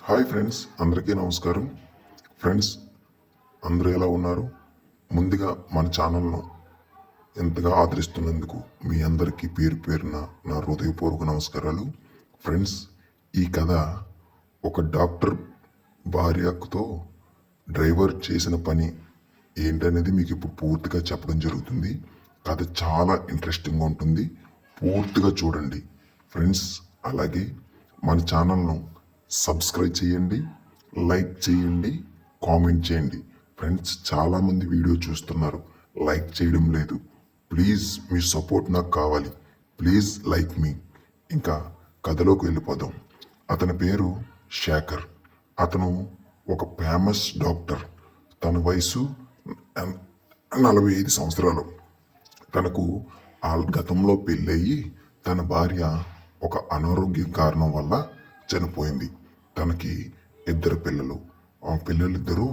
Hi friends, అందరికీ నమస్కారం. Friends, అందరూ ఎలా ఉన్నారు? ముందుగా మన ఛానల్ను ఎంతగా ఆదరిస్తున్నందుకు మీ అందరికీ పేరు పేరున నా హృదయపూర్వక నమస్కారాలు. ఫ్రెండ్స్, ఈ కథ ఒక డాక్టర్ భార్యతో డ్రైవర్ చేసిన పని ఏంటనేది మీకు ఇప్పుడు పూర్తిగా చెప్పడం జరుగుతుంది. కథ చాలా ఇంట్రెస్టింగ్గా ఉంటుంది. పూర్తిగా చూడండి ఫ్రెండ్స్. అలాగే మన ఛానల్ను సబ్స్క్రైబ్ చేయండి, లైక్ చేయండి, కామెంట్ చేయండి. ఫ్రెండ్స్, చాలామంది వీడియో చూస్తున్నారు, లైక్ చేయడం లేదు. ప్లీజ్ మీ సపోర్ట్ నాకు కావాలి. ప్లీజ్ లైక్ మీ. ఇంకా కథలోకి వెళ్ళిపోదాం. అతని పేరు శేఖర్. అతను ఒక ఫేమస్ డాక్టర్. తన వయసు 45 సంవత్సరాలు. తనకు గతంలో పెళ్ళయి తన భార్య ఒక అనారోగ్యం కారణం వల్ల చనిపోయింది. తనకి 2 పిల్లలు. ఆ పిల్లలిద్దరూ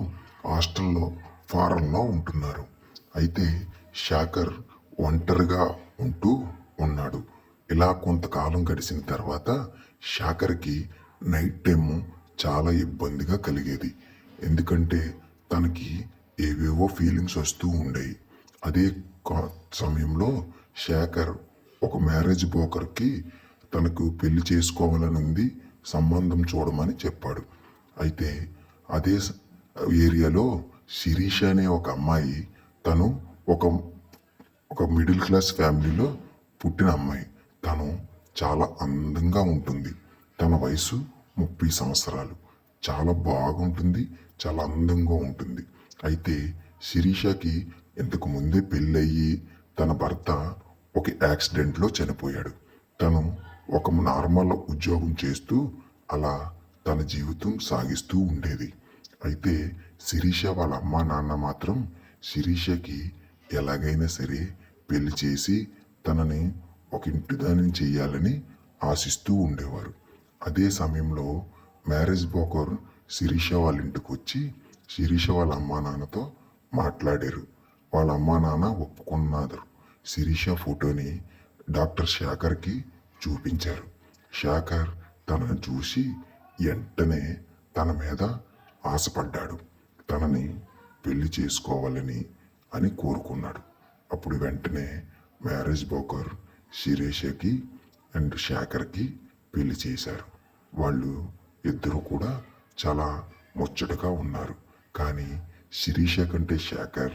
హాస్టల్లో ఫారెన్లో ఉంటున్నారు. అయితే శేఖర్ ఒంటరిగా ఉంటూ ఉన్నాడు. ఇలా కొంతకాలం గడిచిన తర్వాత శేఖర్కి నైట్ టైం చాలా ఇబ్బందిగా కలిగేది. ఎందుకంటే తనకి ఏవేవో ఫీలింగ్స్ వస్తూ ఉండేవి. అదే సమయంలో శేఖర్ ఒక మ్యారేజ్ బ్రోకర్కి తనకు పెళ్లి చేసుకోవాలని ఉంది, సంబంధం చూడమని చెప్పాడు. అయితే అదే ఏరియాలో శిరీష అనే ఒక అమ్మాయి, తను ఒక ఒక మిడిల్ క్లాస్ ఫ్యామిలీలో పుట్టిన అమ్మాయి. తను చాలా అందంగా ఉంటుంది. తన వయసు 30 సంవత్సరాలు. చాలా బాగుంటుంది, చాలా అందంగా ఉంటుంది. అయితే శిరీషకి ఇంతకు ముందే పెళ్ళయ్యి తన భర్త ఒక యాక్సిడెంట్లో చనిపోయాడు. తను ఒక నార్మల్ ఉద్యోగం చేస్తూ అలా తన జీవితం సాగిస్తూ ఉండేది. అయితే శిరీష వాళ్ళ అమ్మ నాన్న మాత్రం శిరీషకి ఎలాగైనా సరే పెళ్లి చేసి తనని ఒక ఇంటిదానిని చేయాలని ఆశిస్తూ ఉండేవారు. అదే సమయంలో మ్యారేజ్ బ్రోకర్ శిరీష వాళ్ళ ఇంటికి వచ్చి శిరీష వాళ్ళ అమ్మా నాన్నతో మాట్లాడారు. వాళ్ళ అమ్మా నాన్న ఒప్పుకున్నారు. శిరీష ఫోటోని డాక్టర్ శేఖర్కి చూపించారు. శేఖర్ తనను చూసి వెంటనే తన మీద ఆశపడ్డాడు. తనని పెళ్లి చేసుకోవాలని అని కోరుకున్నాడు. అప్పుడు వెంటనే మ్యారేజ్ బ్రోకర్ శిరీషకి అండ్ శేఖర్కి పెళ్లి చేశారు. వాళ్ళు ఇద్దరు కూడా చాలా ముచ్చటగా ఉన్నారు. కానీ శిరీష కంటే శేఖర్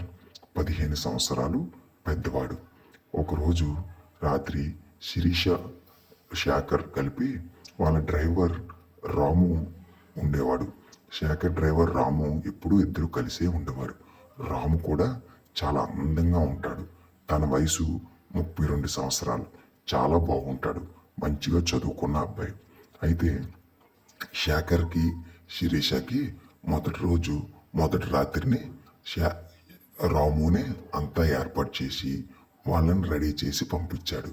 15 సంవత్సరాలు పెద్దవాడు. ఒకరోజు రాత్రి శిరీష శేఖర్ కలిపి వాళ్ళ డ్రైవర్ రాము ఉండేవాడు. శేఖర్ డ్రైవర్ రాము ఎప్పుడూ ఇద్దరు కలిసే ఉండేవారు. రాము కూడా చాలా అందంగా ఉంటాడు. తన వయసు 32 సంవత్సరాలు. చాలా బాగుంటాడు. మంచిగా చదువుకున్న అబ్బాయి. అయితే శేఖర్కి శిరీషకి మొదటి రాత్రిని రామునే అంతా ఏర్పాటు చేసి వాళ్ళని రెడీ చేసి పంపించాడు.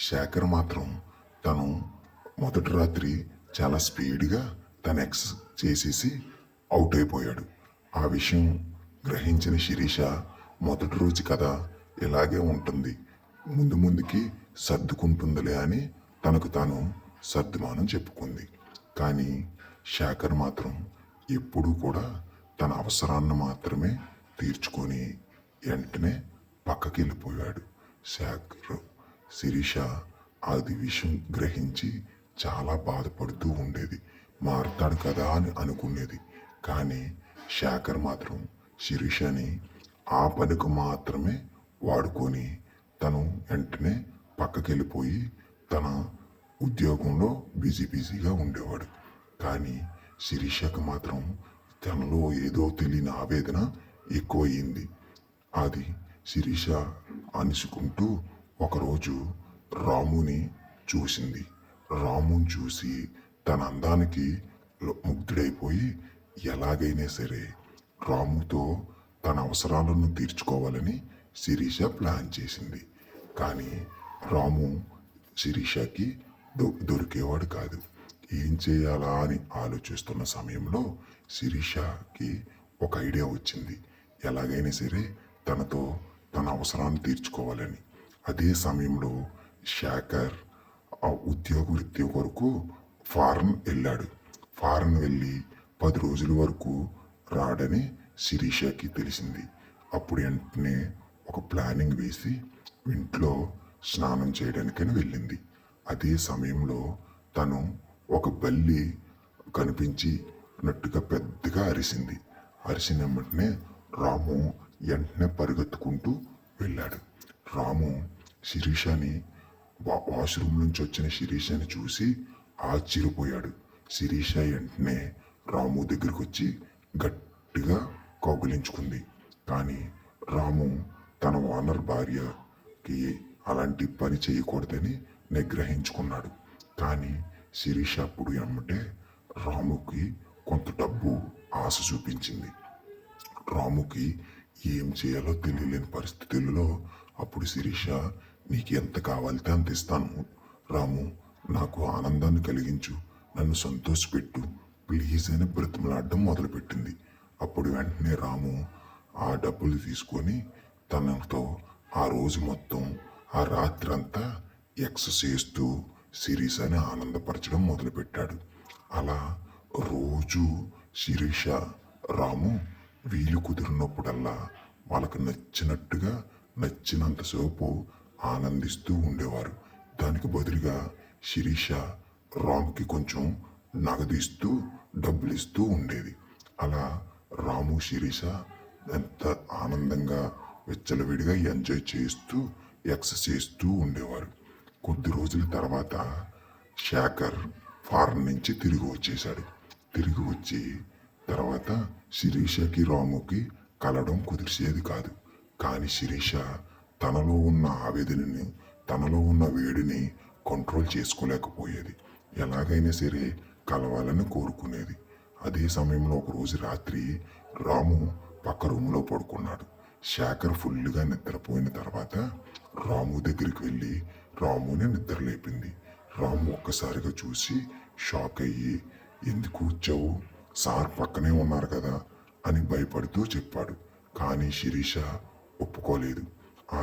శేఖర్ మాత్రం తను మొదటి రాత్రి చాలా స్పీడ్గా తన ఎక్స్ చేసేసి అవుట్ అయిపోయాడు. ఆ విషయం గ్రహించిన శిరీష మొదటి రోజు కదా ఇలాగే ఉంటుంది, ముందుకి సర్దుకుంటుందిలే అని తనకు తాను సర్దుమానం చెప్పుకుంది. కానీ శేఖర్ మాత్రం ఎప్పుడూ కూడా తన అవసరాన్ని మాత్రమే తీర్చుకొని వెంటనే పక్కకి వెళ్ళిపోయాడు. శేఖర్ శిరీష అది విషయం గ్రహించి చాలా బాధపడుతూ ఉండేది. మారుతాడు కదా అని అనుకునేది. కానీ శేఖర్ మాత్రం శిరీషని ఆ పనికి మాత్రమే వాడుకొని తను వెంటనే పక్కకి వెళ్ళిపోయి తన ఉద్యోగంలో బిజీగా ఉండేవాడు. కానీ శిరీషకు మాత్రం తనలో ఏదో తెలియని ఆవేదన ఎక్కువయింది. అది శిరీష అనుసుకుంటూ ఒకరోజు రాముని చూసింది. రాముని చూసి తన అందానికి ముగ్ధుడైపోయి ఎలాగైనా సరే రాముతో తన అవసరాలను తీర్చుకోవాలని శిరీష ప్లాన్ చేసింది. కానీ రాము శిరీషకి దొరికేవాడు కాదు. ఏం చేయాలా అని ఆలోచిస్తున్న సమయంలో శిరీషకి ఒక ఐడియా వచ్చింది. ఎలాగైనా సరే తనతో తన అవసరాన్ని తీర్చుకోవాలని. అదే సమయంలో శేఖర్ ఆ ఉద్యోగ వృత్తి కొరకు ఫారెన్ వెళ్ళాడు. ఫారెన్ వెళ్ళి 10 రోజుల వరకు రాడని శిరీషకి తెలిసింది. అప్పుడు వెంటనే ఒక ప్లానింగ్ వేసి ఇంట్లో స్నానం చేయడానికని వెళ్ళింది. అదే సమయంలో తను ఒక బల్లి కనిపించినట్టుగా పెద్దగా అరిసింది. అరిసిన వెంటనే రాము వెంటనే పరిగెత్తుకుంటూ వెళ్ళాడు. రాము శిరీషని వాష్రూమ్ నుంచి వచ్చిన శిరీషని చూసి ఆశ్చర్యపోయాడు. శిరీష వెంటనే రాము దగ్గరికి వచ్చి గట్టిగా కౌగిలించుకుంది. కానీ రాము తన ఓనర్ భార్యకి అలాంటి పని చేయకూడదని నిగ్రహించుకున్నాడు. కానీ శిరీష అప్పుడు ఎమ్మటే రాముకి కొంత డబ్బు ఆశ చూపించింది. రాముకి ఏం చేయాలో తెలియలేని పరిస్థితుల్లో అప్పుడు శిరీష, నీకు ఎంత కావాలితే అంత ఇస్తాను రాము, నాకు ఆనందాన్ని కలిగించు, నన్ను సంతోషపెట్టు ప్లీజ్ అని బ్రతిమలాడడం మొదలుపెట్టింది. అప్పుడు వెంటనే రాము ఆ డబ్బులు తీసుకొని తనతో ఆ రోజు మొత్తం ఆ రాత్రి అంతా ఎక్సర్సైజ్ చేస్తూ శిరీషని ఆనందపరచడం మొదలుపెట్టాడు. అలా రోజు శిరీష రాము వీలు కుదిరినప్పుడల్లా వాళ్ళకు నచ్చినట్టుగా నచ్చినంతసేపు ఆనందిస్తూ ఉండేవారు. దానికి బదులుగా శిరీష రాముకి కొంచెం నగదిస్తూ డబ్బులు ఇస్తూ ఉండేది. అలా రాము శిరీష ఎంత ఆనందంగా విచ్చలవిడిగా ఎంజాయ్ చేస్తూ ఎక్సర్సైజ్ చేస్తూ ఉండేవారు. కొద్ది రోజుల తర్వాత శేఖర్ ఫారెన్ నుంచి తిరిగి వచ్చేశాడు. తిరిగి వచ్చి తర్వాత శిరీషకి రాముకి కలవడం కుదిర్చేది కాదు. కానీ శిరీష తనలో ఉన్న ఆవేదనని, తనలో ఉన్న వేడిని కంట్రోల్ చేసుకోలేకపోయేది. ఎలాగైనా సరే కలవాలని కోరుకునేది. అదే సమయంలో ఒకరోజు రాత్రి రాము పక్క రూమ్లో పడుకున్నాడు. శేఖర్ ఫుల్గా నిద్రపోయిన తర్వాత రాము దగ్గరికి వెళ్ళి రాముని నిద్రలేపింది. రాము ఒక్కసారిగా చూసి షాక్ అయ్యి, ఎందుకు వచ్చావు, సార్ పక్కనే ఉన్నారు కదా అని భయపడుతూ చెప్పాడు. కానీ శిరీష ఒప్పుకోలేదు. ఆ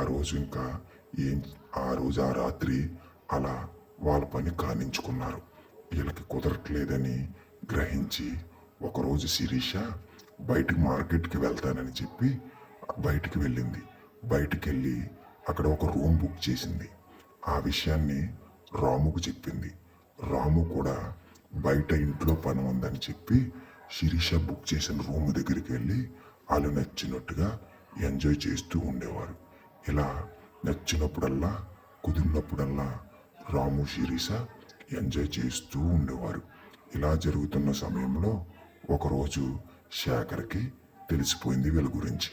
రోజు ఆ రాత్రి అలా వాళ్ళ పని కానించుకున్నారు. వీళ్ళకి కుదరట్లేదని గ్రహించి ఒకరోజు శిరీష బయటికి మార్కెట్కి వెళ్తానని చెప్పి బయటికి వెళ్ళింది. బయటికి వెళ్ళి అక్కడ ఒక రూమ్ బుక్ చేసింది. ఆ విషయాన్ని రాముకు చెప్పింది. రాము కూడా బయట ఇంట్లో పని ఉందని చెప్పి శిరీష బుక్ చేసిన రూమ్ దగ్గరికి వెళ్ళి వాళ్ళు నచ్చినట్టుగా ఎంజాయ్ చేస్తూ ఉండేవారు. ఇలా నచ్చినప్పుడల్లా కుదిరినప్పుడల్లా రాము శిరీష ఎంజాయ్ చేస్తూ ఉండేవారు. ఇలా జరుగుతున్న సమయంలో ఒకరోజు శేఖర్కి తెలిసిపోయింది వీళ్ళ గురించి.